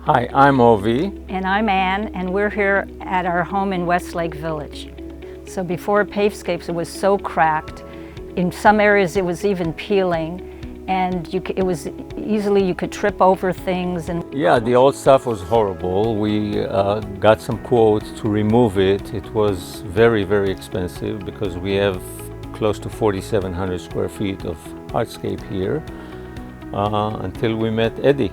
Hi, I'm Ovi. And I'm Ann, and we're here at our home in Westlake Village. So before Pavescapes, it was so cracked. In some areas, it was even peeling, and you could trip over things. And Yeah, the old stuff was horrible. We got some quotes to remove it. It was very, very expensive because we have close to 4,700 square feet of hardscape here until we met Eddie.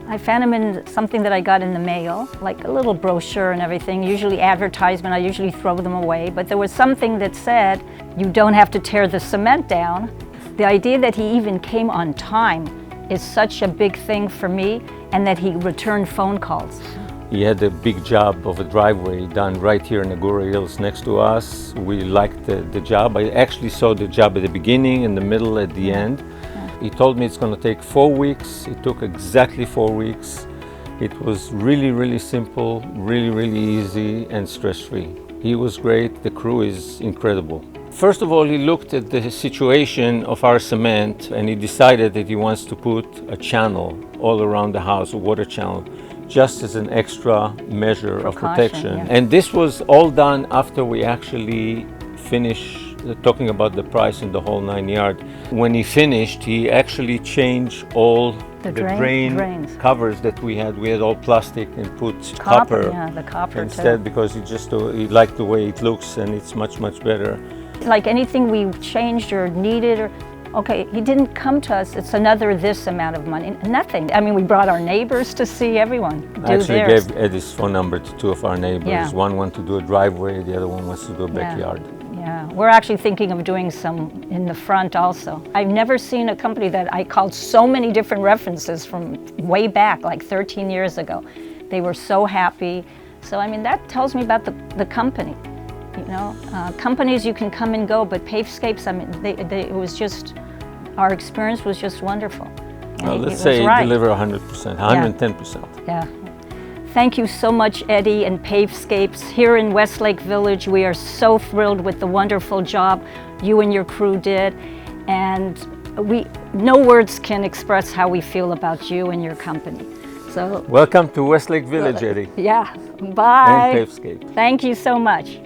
I found him in something that I got in the mail, like a little brochure and everything, usually advertisement. I usually throw them away, but there was something that said, you don't have to tear the cement down. The idea that he even came on time is such a big thing for me, and that he returned phone calls. He had a big job of a driveway done right here in Agoura Hills next to us. We liked the job. I actually saw the job at the beginning, in the middle, at the end. He told me it's going to take 4 weeks. It took exactly 4 weeks. It was really, really simple, really, really easy and stress-free. He was great. The crew is incredible. First of all, he looked at the situation of our cement and he decided that he wants to put a channel all around the house, a water channel, just as an extra measure of protection. Yeah. And this was all done after we actually finished talking about the price and the whole 9 yards. When he finished, he actually changed all the drains covers that we had. We had all plastic and put copper, yeah, the copper instead, too. because he liked the way it looks and it's much, much better. Like anything we changed or needed, or okay, he didn't come to us, it's another this amount of money, nothing. I mean, we brought our neighbors to see everyone do I actually theirs. gave Eddie's phone number to two of our neighbors. Yeah. One wanted to do a driveway, the other one wants to do a backyard. Yeah, we're actually thinking of doing some in the front also. I've never seen a company that I called so many different references from way back, like 13 years ago. They were so happy. So, I mean, that tells me about the company. You know, companies you can come and go, but Pavescapes, I mean, it was just, our experience was just wonderful. Well, let's say deliver 100%, 110%. Yeah. Thank you so much, Eddie and Pavescapes. Here in Westlake Village, we are so thrilled with the wonderful job you and your crew did. And no words can express how we feel about you and your company. So, welcome to Westlake Village, Eddie. Yeah, bye. And Pavescapes. Thank you so much.